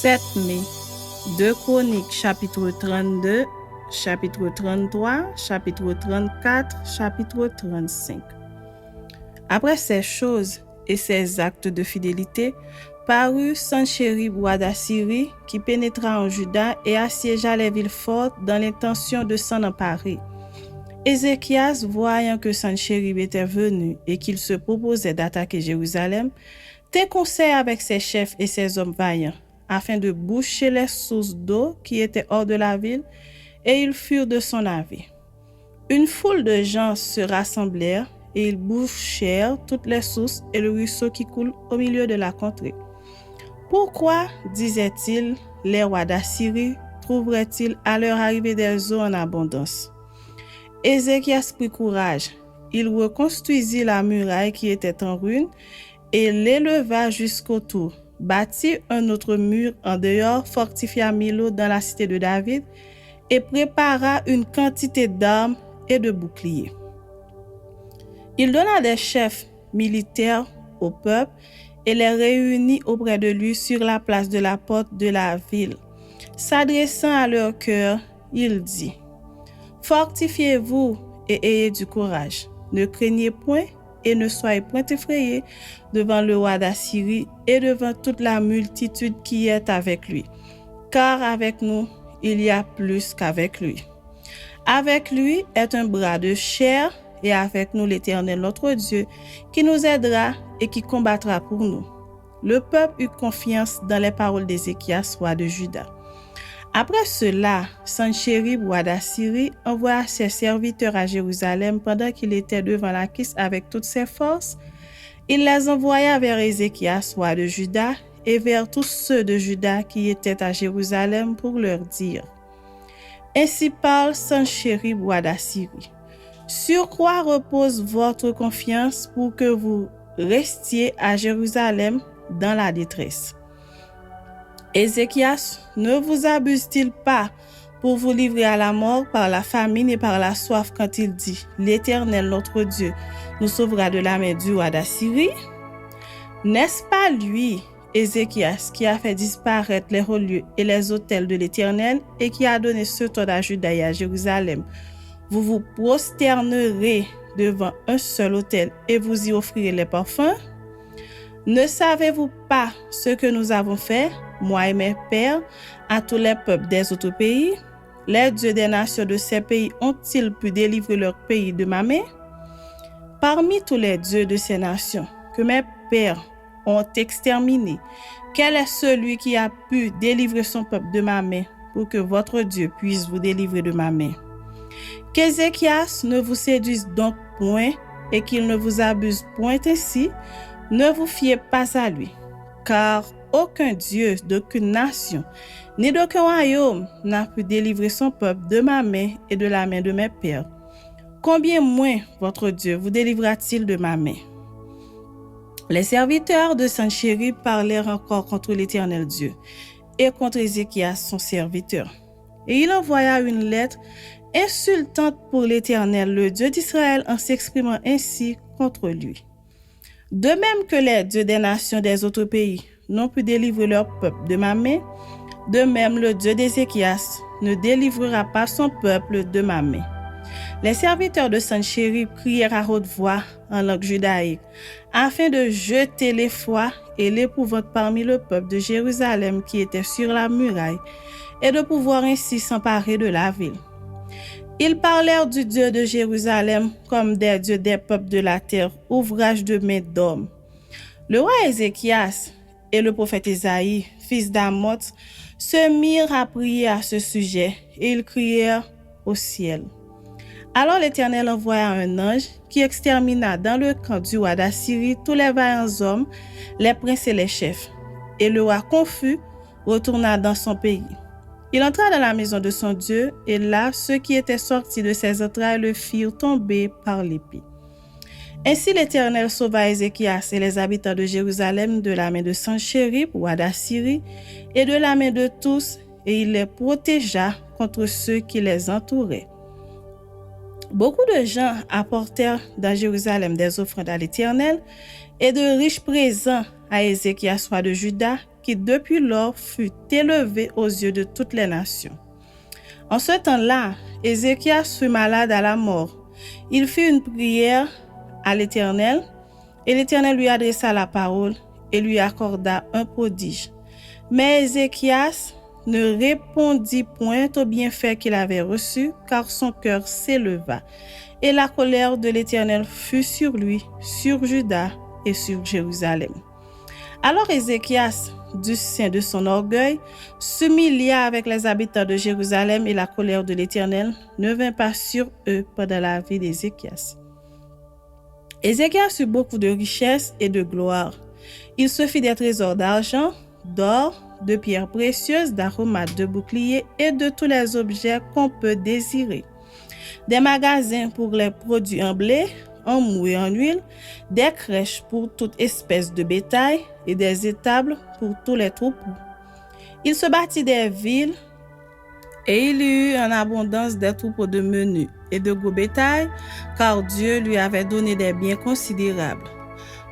7 mai, 2 Chroniques, chapitre 32, chapitre 33, chapitre 34, chapitre 35. Après ces choses et ces actes de fidélité, parut Sanchérib, roi d'Assyrie, qui pénétra en Juda et assiégea les villes fortes dans l'intention de s'en emparer. Ézéchias, voyant que Sanchérib était venu et qu'il se proposait d'attaquer Jérusalem, tint conseil avec ses chefs et ses hommes vaillants, afin de boucher les sources d'eau qui étaient hors de la ville, et ils furent de son avis. Une foule de gens se rassemblèrent, et ils bouchèrent toutes les sources et le ruisseau qui coule au milieu de la contrée. Pourquoi, disait-il, les rois d'Assyrie trouveraient-ils à leur arrivée des eaux en abondance? Ézéchias prit courage. Il reconstruisit la muraille qui était en ruine et l'éleva jusqu'au tour, bâtit un autre mur en dehors, fortifia Milo dans la cité de David et prépara une quantité d'armes et de boucliers. Il donna des chefs militaires au peuple et les réunit auprès de lui sur la place de la porte de la ville. S'adressant à leur cœur, il dit: Fortifiez-vous et ayez du courage. Ne craignez point et ne soyez point effrayés devant le roi d'Assyrie et devant toute la multitude qui est avec lui. Car avec nous, il y a plus qu'avec lui. Avec lui est un bras de chair et avec nous l'Éternel notre Dieu qui nous aidera et qui combattra pour nous. Le peuple eut confiance dans les paroles d'Ézéchias, roi de Juda. Après cela, Sanchérib, roi d'Assyrie, envoya ses serviteurs à Jérusalem pendant qu'il était devant Lachis avec toutes ses forces. Il les envoya vers Ézéchias, roi de Juda, et vers tous ceux de Juda qui étaient à Jérusalem pour leur dire: Ainsi parle Sanchérib, roi d'Assyrie. Sur quoi repose votre confiance pour que vous restiez à Jérusalem dans la détresse? Ézéchias ne vous abuse-t-il pas pour vous livrer à la mort par la famine et par la soif quand il dit: L'Éternel notre Dieu nous sauvera de la main du roi d'Assyrie? N'est-ce pas lui, Ézéchias, qui a fait disparaître les hauts lieux et les autels de l'Éternel et qui a donné ce temps à Juda et à Jérusalem? Vous vous prosternerez devant un seul autel et vous y offrirez les parfums? Ne savez-vous pas ce que nous avons fait, moi et mes pères, à tous les peuples des autres pays? Les dieux des nations de ces pays ont-ils pu délivrer leur pays de ma main? Parmi tous les dieux de ces nations que mes pères ont exterminés, quel est celui qui a pu délivrer son peuple de ma main pour que votre Dieu puisse vous délivrer de ma main? Qu'Ézéchias ne vous séduise donc point et qu'il ne vous abuse point ainsi. Ne vous fiez pas à lui, car aucun Dieu d'aucune nation, ni d'aucun royaume n'a pu délivrer son peuple de ma main et de la main de mes pères. Combien moins votre Dieu vous délivrera-t-il de ma main? Les serviteurs de Sanchérib parlèrent encore contre l'Éternel Dieu et contre Ézéchias son serviteur. Et il envoya une lettre insultante pour l'Éternel, le Dieu d'Israël, en s'exprimant ainsi contre lui. De même que les dieux des nations des autres pays n'ont pu délivrer leur peuple de ma main, de même le Dieu d'Ézéchias ne délivrera pas son peuple de ma main. Les serviteurs de Sanchérib crièrent à haute voix en langue judaïque, afin de jeter l'effroi et l'épouvante parmi le peuple de Jérusalem qui était sur la muraille, et de pouvoir ainsi s'emparer de la ville. Ils parlèrent du Dieu de Jérusalem comme des dieux des peuples de la terre, ouvrage de mains d'hommes. Le roi Ézéchias et le prophète Isaïe, fils d'Amoz, se mirent à prier à ce sujet, et ils crièrent au ciel. Alors l'Éternel envoya un ange qui extermina dans le camp du roi d'Assyrie tous les vaillants hommes, les princes et les chefs. Et le roi confus retourna dans son pays. Il entra dans la maison de son Dieu, et là, ceux qui étaient sortis de ses entrailles le firent tomber par l'épée. Ainsi l'Éternel sauva Ézéchias et les habitants de Jérusalem de la main de Sanchérib, roi d'Assyrie, et de la main de tous, et il les protégea contre ceux qui les entouraient. Beaucoup de gens apportèrent dans Jérusalem des offrandes à l'Éternel et de riches présents à Ézéchias, roi de Juda, qui depuis lors fut élevé aux yeux de toutes les nations. En ce temps-là, Ézéchias fut malade à la mort. Il fit une prière à l'Éternel, et l'Éternel lui adressa la parole et lui accorda un prodige. Mais Ézéchias ne répondit point au bienfait qu'il avait reçu, car son cœur s'éleva, et la colère de l'Éternel fut sur lui, sur Juda et sur Jérusalem. Alors Ézéchias, du sein de son orgueil, s'humilia avec les habitants de Jérusalem, et la colère de l'Éternel ne vint pas sur eux pendant la vie d'Ézéchias. Ézéchias eut beaucoup de richesses et de gloire. Il se fit des trésors d'argent, d'or, de pierres précieuses, d'aromates, de boucliers et de tous les objets qu'on peut désirer. Des magasins pour les produits en blé, en mou et en huile, des crèches pour toute espèce de bétail et des étables pour tous les troupeaux. Il se bâtit des villes et il y eut en abondance des troupeaux de menus et de gros bétail, car Dieu lui avait donné des biens considérables.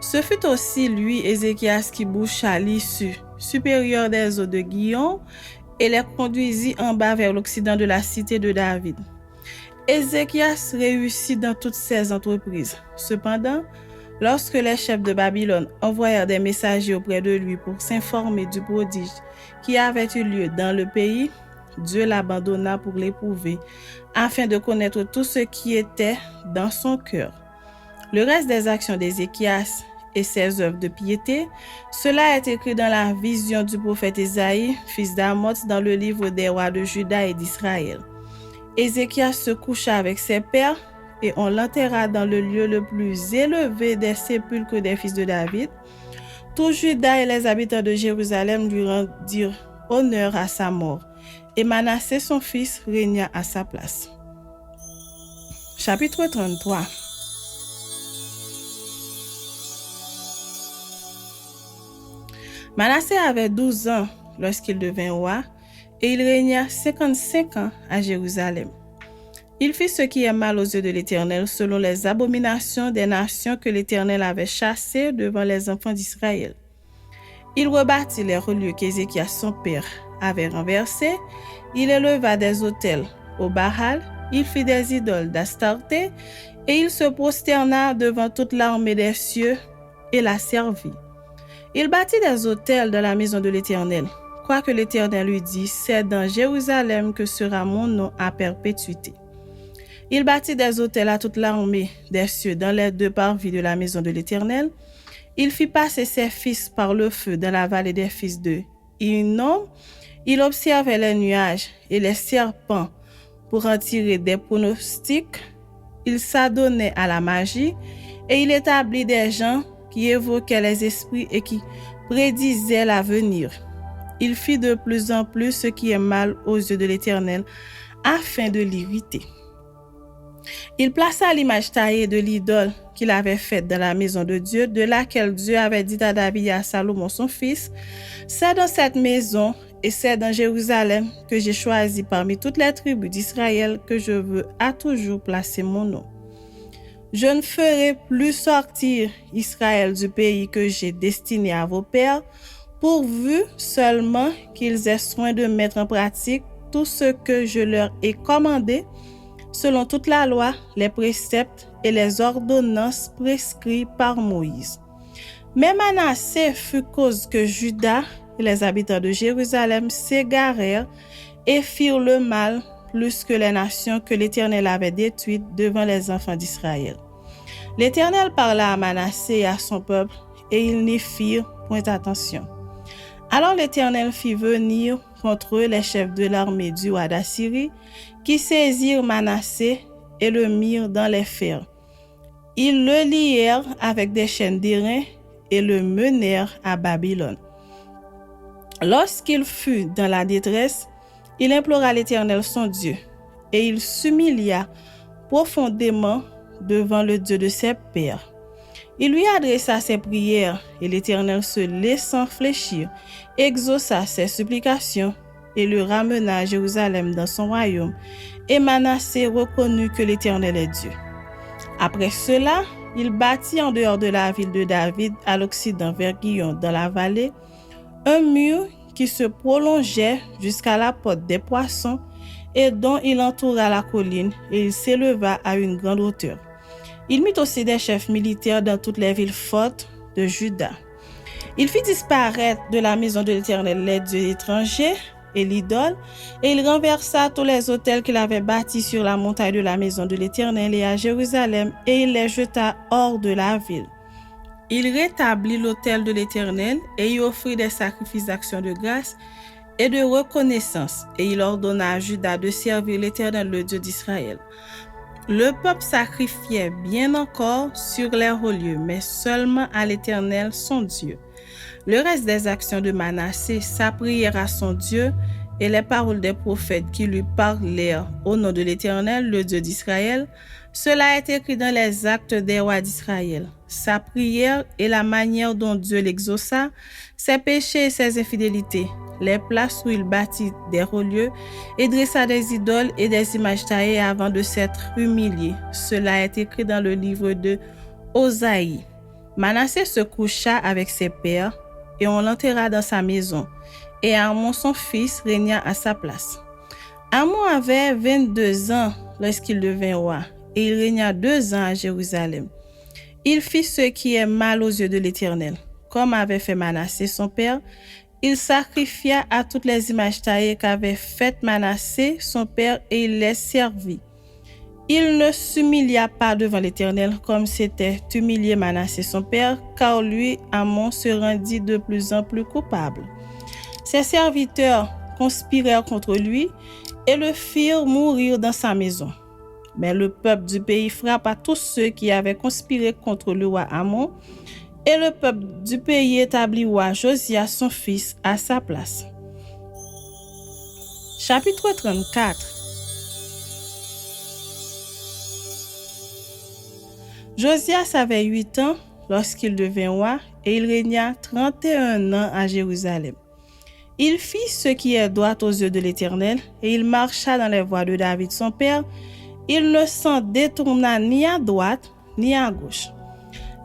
Ce fut aussi lui, Ézéchias, qui boucha l'issue supérieure des eaux de Gihon et les conduisit en bas vers l'occident de la cité de David. Ézéchias réussit dans toutes ses entreprises. Cependant, lorsque les chefs de Babylone envoyèrent des messagers auprès de lui pour s'informer du prodige qui avait eu lieu dans le pays, Dieu l'abandonna pour l'éprouver, afin de connaître tout ce qui était dans son cœur. Le reste des actions d'Ézéchias et ses œuvres de piété, cela est écrit dans la vision du prophète Ésaïe, fils d'Amoz, dans le livre des rois de Juda et d'Israël. Ézéchias se coucha avec ses pères et on l'enterra dans le lieu le plus élevé des sépulcres des fils de David. Tout Juda et les habitants de Jérusalem lui rendirent honneur à sa mort, et Manassé son fils régna à sa place. Chapitre 33. Manassé avait 12 ans lorsqu'il devint roi, et il régna 55 ans à Jérusalem. Il fit ce qui est mal aux yeux de l'Éternel, selon les abominations des nations que l'Éternel avait chassées devant les enfants d'Israël. Il rebâtit les relieux qu'Ézéchias son père avait renversés. Il éleva des autels au Baal, il fit des idoles d'Astarté, et il se prosterna devant toute l'armée des cieux et la servit. Il bâtit des autels dans la maison de l'Éternel, quoique l'Éternel lui dit, c'est dans Jérusalem que sera mon nom à perpétuité. Il bâtit des autels à toute l'armée des cieux dans les deux parvis de la maison de l'Éternel. Il fit passer ses fils par le feu dans la vallée des fils de Hinnom. Il observait les nuages et les serpents pour en tirer des pronostics. Il s'adonnait à la magie et il établit des gens qui évoquaient les esprits et qui prédisaient l'avenir. Il fit de plus en plus ce qui est mal aux yeux de l'Éternel, afin de l'irriter. Il plaça l'image taillée de l'idole qu'il avait faite dans la maison de Dieu, de laquelle Dieu avait dit à David et à Salomon son fils, « C'est dans cette maison et c'est dans Jérusalem que j'ai choisi parmi toutes les tribus d'Israël que je veux à toujours placer mon nom. Je ne ferai plus sortir Israël du pays que j'ai destiné à vos pères, pourvu seulement qu'ils aient soin de mettre en pratique tout ce que je leur ai commandé, selon toute la loi, les préceptes et les ordonnances prescrits par Moïse. » Mais Manassé fut cause que Juda et les habitants de Jérusalem s'égarèrent et firent le mal plus que les nations que l'Éternel avait détruites devant les enfants d'Israël. L'Éternel parla à Manassé et à son peuple, et ils n'y firent point attention. Alors l'Éternel fit venir contre eux les chefs de l'armée du roi d'Assyrie, qui saisirent Manassé et le mirent dans les fers. Ils le lièrent avec des chaînes d'airain et le menèrent à Babylone. Lorsqu'il fut dans la détresse, il implora l'Éternel son Dieu, et il s'humilia profondément devant le Dieu de ses pères. Il lui adressa ses prières, et l'Éternel, se laissant fléchir, exauça ses supplications et le ramena à Jérusalem dans son royaume, et Manassé reconnut que l'Éternel est Dieu. Après cela, il bâtit en dehors de la ville de David, à l'occident vers Gihon, dans la vallée, un mur qui se prolongeait jusqu'à la porte des poissons et dont il entoura la colline, et il s'éleva à une grande hauteur. Il mit aussi des chefs militaires dans toutes les villes fortes de Juda. Il fit disparaître de la maison de l'Éternel les dieux étrangers et l'idole, et il renversa tous les autels qu'il avait bâtis sur la montagne de la maison de l'Éternel et à Jérusalem, et il les jeta hors de la ville. Il rétablit l'autel de l'Éternel et y offrit des sacrifices d'action de grâce et de reconnaissance, et il ordonna à Juda de servir l'Éternel, le Dieu d'Israël. Le peuple sacrifiait bien encore sur les hauts lieux, mais seulement à l'Éternel, son Dieu. Le reste des actions de Manassé, sa prière à son Dieu et les paroles des prophètes qui lui parlèrent au nom de l'Éternel, le Dieu d'Israël, cela est écrit dans les actes des rois d'Israël. Sa prière et la manière dont Dieu l'exauça, ses péchés et ses infidélités, les places où il bâtit des hauts lieux et dressa des idoles et des images taillées avant de s'être humilié. Cela est écrit dans le livre de Osaïe. Manassé se coucha avec ses pères et on l'enterra dans sa maison, et Amon son fils régna à sa place. Amon avait 22 ans lorsqu'il devint roi, et il régna 2 ans à Jérusalem. Il fit ce qui est mal aux yeux de l'Éternel, comme avait fait Manassé son père. Il sacrifia à toutes les images taillées qu'avait faites Manassé son père, et il les servit. Il ne s'humilia pas devant l'Éternel comme s'était humilié Manassé son père, car lui, Amon, se rendit de plus en plus coupable. Ses serviteurs conspirèrent contre lui et le firent mourir dans sa maison. Mais le peuple du pays frappa tous ceux qui avaient conspiré contre le roi Amon, et le peuple du pays établit roi Josias son fils à sa place. Chapitre 34. Josias avait 8 ans lorsqu'il devint roi, et il régna 31 ans à Jérusalem. Il fit ce qui est droit aux yeux de l'Éternel, et il marcha dans les voies de David son père. Il ne s'en détourna ni à droite ni à gauche.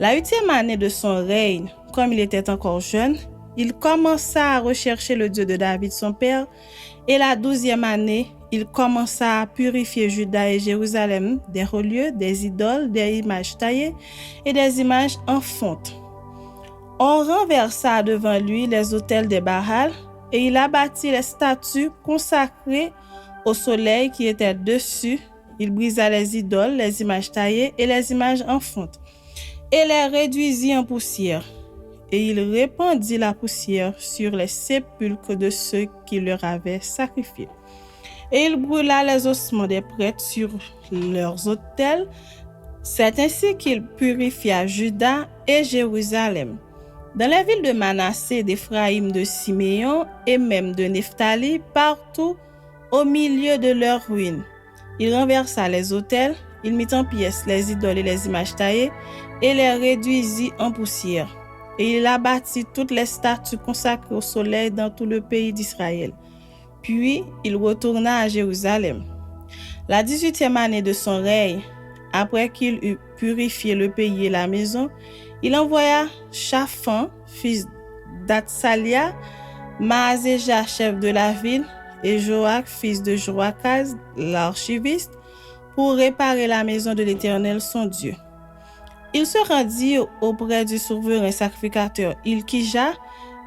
La 8e année de son règne, comme il était encore jeune, il commença à rechercher le Dieu de David son père, et la 12e année, il commença à purifier Juda et Jérusalem des hauts lieux, des idoles, des images taillées et des images en fonte. On renversa devant lui les autels des Baal, et il abattit les statues consacrées au soleil qui étaient dessus. Il brisa les idoles, les images taillées et les images en fonte, et les réduisit en poussière. Et il répandit la poussière sur les sépulcres de ceux qui leur avaient sacrifié. Et il brûla les ossements des prêtres sur leurs autels. C'est ainsi qu'il purifia Juda et Jérusalem. Dans les villes de Manassé, d'Éphraïm, de Siméon et même de Nephtali, partout au milieu de leurs ruines, il renversa les autels, il mit en pièces les idoles et les images taillées et les réduisit en poussière. Et il abattit toutes les statues consacrées au soleil dans tout le pays d'Israël. Puis il retourna à Jérusalem. La 18e année de son règne, après qu'il eut purifié le pays et la maison, il envoya Shaphan, fils d'Atsalia, Maazéja, chef de la ville, et Joach, fils de Joachaz, l'archiviste, pour réparer la maison de l'Éternel, son Dieu. Il se rendit auprès du souverain sacrificateur Ilkija,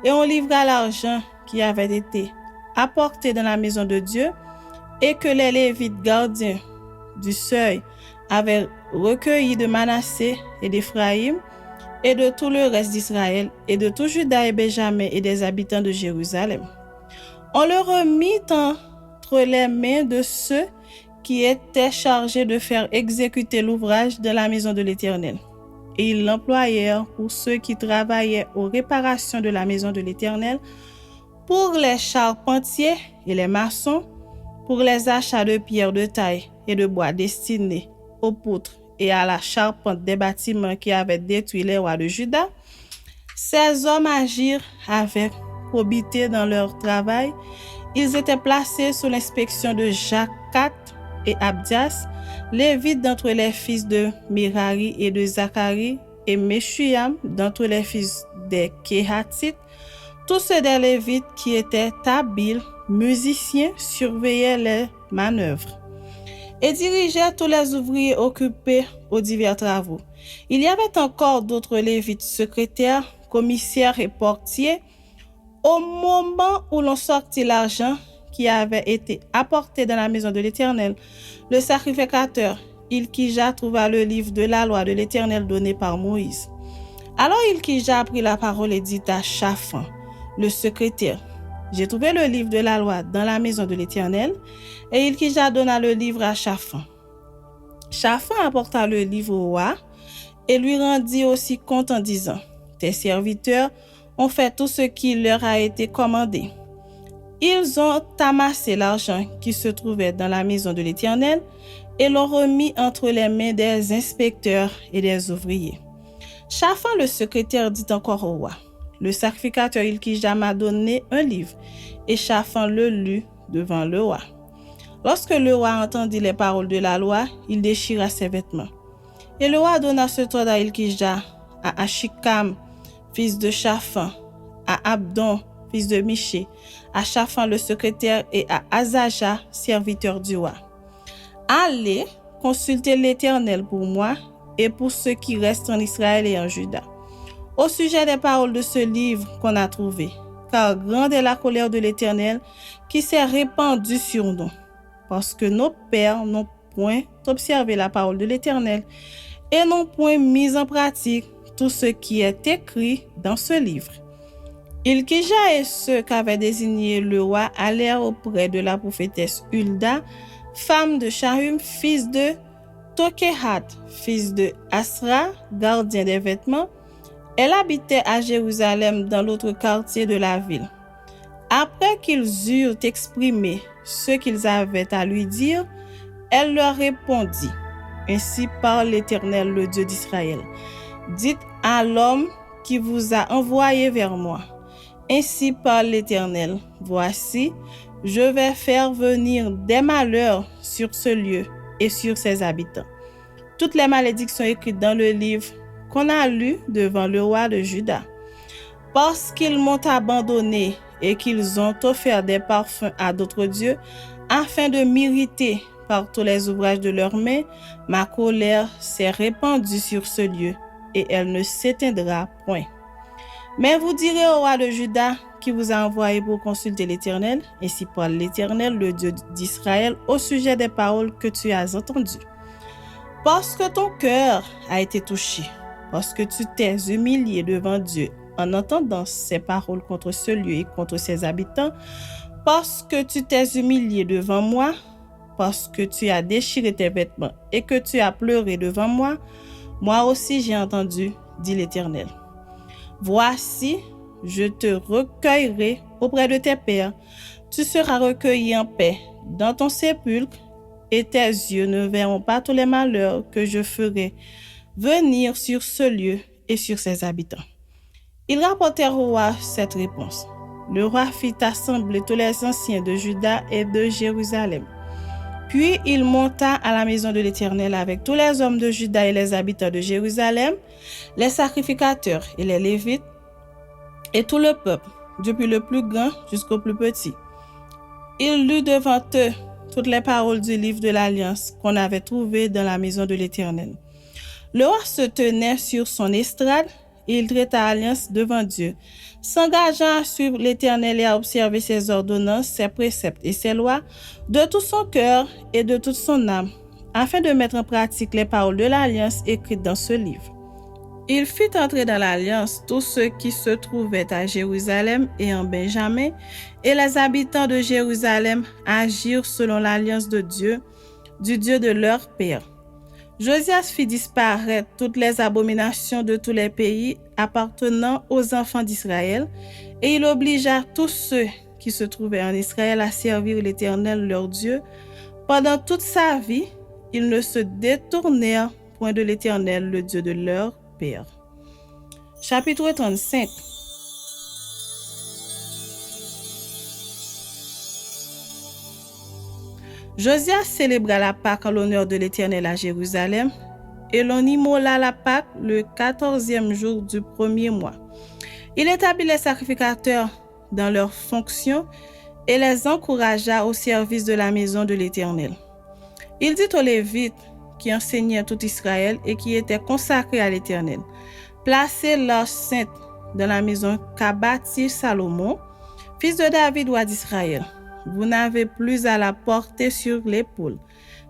et on livra l'argent qui avait été apporté dans la maison de Dieu, et que les Lévites gardiens du seuil avaient recueilli de Manassé et d'Éphraïm, et de tout le reste d'Israël, et de tout Juda et Benjamin et des habitants de Jérusalem. On le remit entre les mains de ceux qui étaient chargés de faire exécuter l'ouvrage de la maison de l'Éternel. Et ils l'employèrent pour ceux qui travaillaient aux réparations de la maison de l'Éternel, pour les charpentiers et les maçons, pour les achats de pierres de taille et de bois destinés aux poutres et à la charpente des bâtiments qui avaient détruit les rois de Juda. Ces hommes agirent avec probité dans leur travail. Ils étaient placés sous l'inspection de Jacat et Abdias, Lévites d'entre les fils de Merari et de Zacharie, et Meshulam d'entre les fils des Kéhatites, Tous ceux des Lévites qui étaient habiles, musiciens, surveillaient les manœuvres et dirigeaient tous les ouvriers occupés aux divers travaux. Il y avait encore d'autres Lévites, secrétaires, commissaires et portiers. Au moment où l'on sortit l'argent qui avait été apporté dans la maison de l'Éternel, le sacrificateur Hilkija trouva le livre de la loi de l'Éternel donné par Moïse. Alors Hilkija prit la parole et dit à Shaphan, le secrétaire, « J'ai trouvé le livre de la loi dans la maison de l'Éternel. » Et Hilkija donna le livre à Shaphan. Shaphan apporta le livre au roi et lui rendit aussi compte en disant, « Tes serviteurs ont fait tout ce qui leur a été commandé. Ils ont amassé l'argent qui se trouvait dans la maison de l'Éternel et l'ont remis entre les mains des inspecteurs et des ouvriers. » Shaphan le secrétaire dit encore au roi, « Le sacrificateur Hilkija m'a donné un livre. » Et Shaphan le lut devant le roi. Lorsque le roi entendit les paroles de la loi, il déchira ses vêtements. Et le roi donna ce ordre à Hilkija, à Achikam, fils de Shaphan, à Abdon, fils de Miché, à Shaphan le secrétaire et à Azaja, serviteur du roi. Allez consulter l'Éternel pour moi et pour ceux qui restent en Israël et en Juda, au sujet des paroles de ce livre qu'on a trouvé, car grande est la colère de l'Éternel qui s'est répandue sur nous, parce que nos pères n'ont point observé la parole de l'Éternel et n'ont point mis en pratique tout ce qui est écrit dans ce livre. Hilkija et ceux qu'avait désigné le roi allèrent auprès de la prophétesse Hulda, femme de Shahum, fils de Tokehat, fils de Asra, gardien des vêtements. Elle habitait à Jérusalem dans l'autre quartier de la ville. Après qu'ils eurent exprimé ce qu'ils avaient à lui dire, elle leur répondit, « Ainsi parle l'Éternel, le Dieu d'Israël. Dites à l'homme qui vous a envoyé vers moi. Ainsi parle l'Éternel. Voici, je vais faire venir des malheurs sur ce lieu et sur ses habitants. Toutes les malédictions écrites dans le livre qu'on a lu devant le roi de Juda. Parce qu'ils m'ont abandonné et qu'ils ont offert des parfums à d'autres dieux, afin de m'irriter par tous les ouvrages de leurs mains, ma colère s'est répandue sur ce lieu et elle ne s'éteindra point. Mais vous direz au roi de Juda qui vous a envoyé pour consulter l'Éternel, ainsi parle l'Éternel, le Dieu d'Israël, au sujet des paroles que tu as entendues. Parce que ton cœur a été touché, parce que tu t'es humilié devant Dieu en entendant ces paroles contre ce lieu et contre ses habitants, parce que tu t'es humilié devant moi, parce que tu as déchiré tes vêtements et que tu as pleuré devant moi, moi aussi j'ai entendu, dit l'Éternel. Voici, je te recueillerai auprès de tes pères, tu seras recueilli en paix dans ton sépulcre, et tes yeux ne verront pas tous les malheurs que je ferai venir sur ce lieu et sur ses habitants. » Ils rapportèrent au roi cette réponse. Le roi fit assembler tous les anciens de Juda et de Jérusalem. Puis il monta à la maison de l'Éternel avec tous les hommes de Juda et les habitants de Jérusalem, les sacrificateurs et les Lévites, et tout le peuple, depuis le plus grand jusqu'au plus petit. Il lut devant eux toutes les paroles du livre de l'Alliance qu'on avait trouvé dans la maison de l'Éternel. Le roi se tenait sur son estrade et il traita alliance devant Dieu, s'engageant à suivre l'Éternel et à observer ses ordonnances, ses préceptes et ses lois de tout son cœur et de toute son âme, afin de mettre en pratique les paroles de l'Alliance écrites dans ce livre. Il fit entrer dans l'Alliance tous ceux qui se trouvaient à Jérusalem et en Benjamin, et les habitants de Jérusalem agirent selon l'Alliance de Dieu, du Dieu de leur père. Josias fit disparaître toutes les abominations de tous les pays appartenant aux enfants d'Israël, et il obligea tous ceux qui se trouvaient en Israël à servir l'Éternel leur Dieu. Pendant toute sa vie, ils ne se détournèrent point de l'Éternel, le Dieu de leur père. Chapitre 35. Josias célébra la Pâque en l'honneur de l'Éternel à Jérusalem, et l'on immola la Pâque le 14e jour du premier mois. Il établit les sacrificateurs dans leurs fonctions et les encouragea au service de la maison de l'Éternel. Il dit aux Lévites qui enseignaient tout Israël et qui étaient consacrés à l'Éternel, placez l'arche sainte dans la maison qu'a bâtie Salomon, fils de David, roi d'Israël. Vous n'avez plus à la porter sur l'épaule.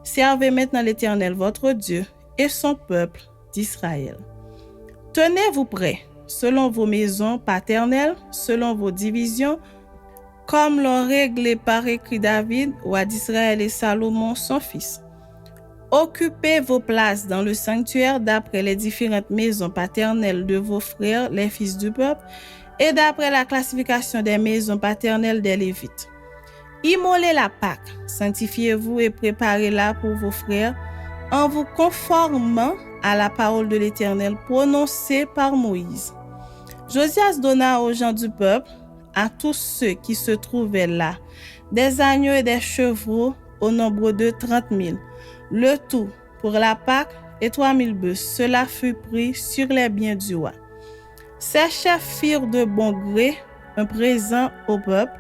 Servez maintenant l'Éternel votre Dieu et son peuple d'Israël. Tenez-vous prêts, selon vos maisons paternelles, selon vos divisions, comme l'ont réglé par écrit David, roi d'Israël et Salomon, son fils. Occupez vos places dans le sanctuaire d'après les différentes maisons paternelles de vos frères, les fils du peuple, et d'après la classification des maisons paternelles des Lévites. Immolez la Pâque, sanctifiez-vous et préparez-la pour vos frères, en vous conformant à la parole de l'Éternel prononcée par Moïse. Josias donna aux gens du peuple, à tous ceux qui se trouvaient là, des agneaux et des chevreaux au nombre de 30 000, le tout pour la Pâque et 3 000 bœufs. Cela fut pris sur les biens du roi. Ces chefs firent de bon gré un présent au peuple,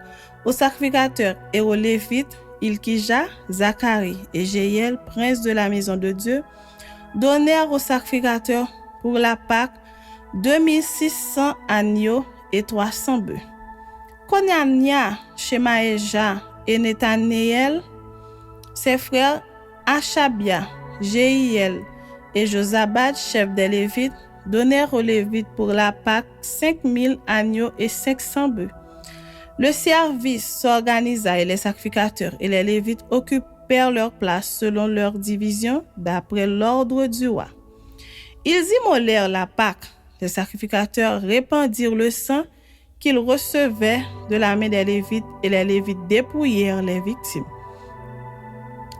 aux sacrificateurs et aux Lévites, Ilkija, Zacharie et Jéhiel, princes de la maison de Dieu, donnèrent aux sacrificateurs pour la Pâque 2600 agneaux et 300 bœufs. Konania, Shemaéja et Nethanéel, ses frères Achabia, Jéhiel et Josabad, chefs des Lévites, donnèrent aux Lévites pour la Pâque 5000 agneaux et 500 bœufs. Le service s'organisa et les sacrificateurs et les Lévites occupèrent leur place selon leur division d'après l'ordre du roi. Ils immolèrent la Pâque. Les sacrificateurs répandirent le sang qu'ils recevaient de la main des Lévites et les Lévites dépouillèrent les victimes.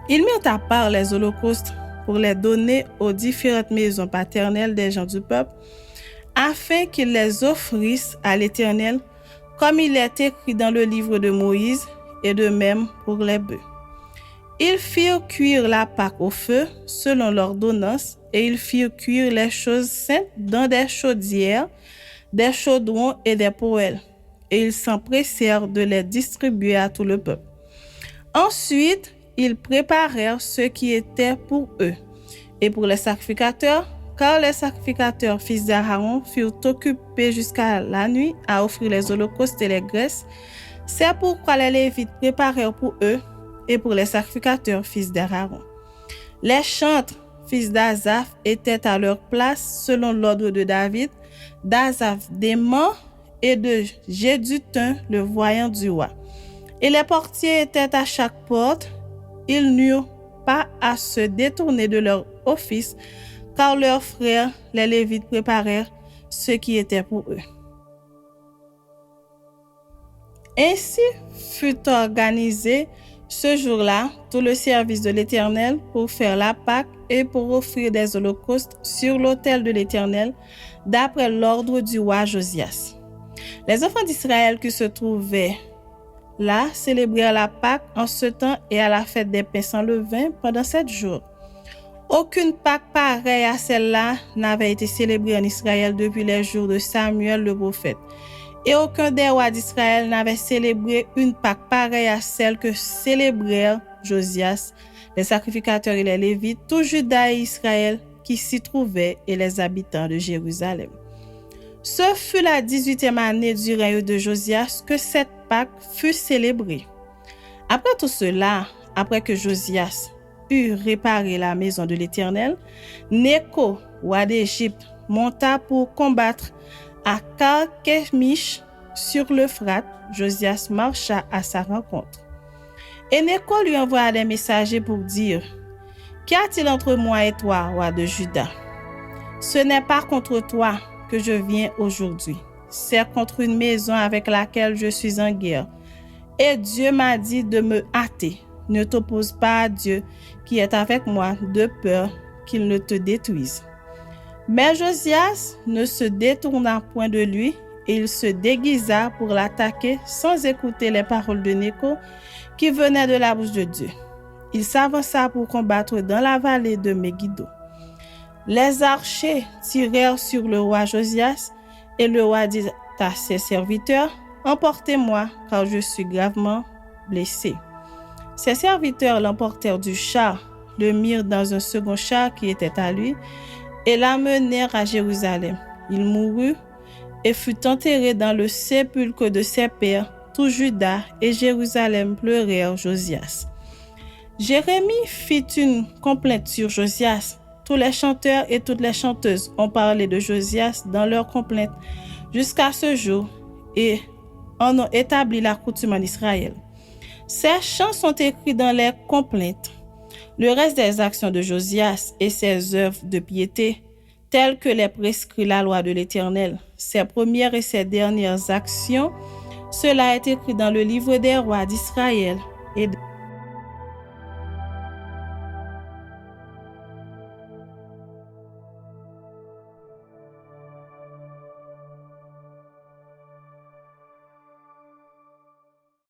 Ils mirent à part les holocaustes pour les donner aux différentes maisons paternelles des gens du peuple, afin qu'ils les offrissent à l'Éternel, comme il est écrit dans le livre de Moïse, et de même pour les bœufs. Ils firent cuire la Pâque au feu, selon l'ordonnance, et ils firent cuire les choses saintes dans des chaudières, des chaudrons et des poêles, et ils s'empressèrent de les distribuer à tout le peuple. Ensuite, ils préparèrent ce qui était pour eux, et pour les sacrificateurs, car les sacrificateurs, fils d'Aaron, furent occupés jusqu'à la nuit à offrir les holocaustes et les graisses. C'est pourquoi les Lévites préparèrent pour eux et pour les sacrificateurs, fils d'Aaron. Les chantres, fils d'Asaph, étaient à leur place selon l'ordre de David, d'Asaph d'Héman et de Jéduthun, le voyant du roi. Et les portiers étaient à chaque porte. Ils n'eurent pas à se détourner de leur office, car leurs frères, les Lévites, préparèrent ce qui était pour eux. Ainsi fut organisé ce jour-là tout le service de l'Éternel pour faire la Pâque et pour offrir des holocaustes sur l'autel de l'Éternel, d'après l'ordre du roi Josias. Les enfants d'Israël qui se trouvaient là célébrèrent la Pâque en ce temps et à la fête des pains sans levain pendant 7 jours. Aucune Pâque pareille à celle-là n'avait été célébrée en Israël depuis les jours de Samuel le prophète. Et aucun des rois d'Israël n'avait célébré une Pâque pareille à celle que célébrèrent Josias, les sacrificateurs et les Lévites, tout Juda et Israël qui s'y trouvaient et les habitants de Jérusalem. Ce fut la 18e année du règne de Josias que cette Pâque fut célébrée. Après tout cela, après que Josias eut réparé la maison de l'Éternel, Nécho, roi d'Égypte, monta pour combattre à Carchemish sur l'Euphrate. Josias marcha à sa rencontre. Et Nécho lui envoya des messagers pour dire: Qu'y a-t-il entre moi et toi, roi de Juda? Ce n'est pas contre toi que je viens aujourd'hui, c'est contre une maison avec laquelle je suis en guerre. Et Dieu m'a dit de me hâter. Ne t'oppose pas à Dieu qui est avec moi, de peur qu'il ne te détruise. Mais Josias ne se détourna point de lui, et il se déguisa pour l'attaquer sans écouter les paroles de Nécho qui venaient de la bouche de Dieu. Il s'avança pour combattre dans la vallée de Megiddo. Les archers tirèrent sur le roi Josias, et le roi dit à ses serviteurs: emportez-moi, car je suis gravement blessé. Ses serviteurs l'emportèrent du char, le mirent dans un second char qui était à lui, et l'amenèrent à Jérusalem. Il mourut et fut enterré dans le sépulcre de ses pères. Tout Juda et Jérusalem pleurèrent Josias. Jérémie fit une complainte sur Josias. Tous les chanteurs et toutes les chanteuses ont parlé de Josias dans leurs complaintes jusqu'à ce jour et en ont établi la coutume en Israël. Ces chants sont écrits dans les complaintes. Le reste des actions de Josias et ses œuvres de piété, telles que les prescrit la loi de l'Éternel, ses premières et ses dernières actions, cela est écrit dans le livre des rois d'Israël et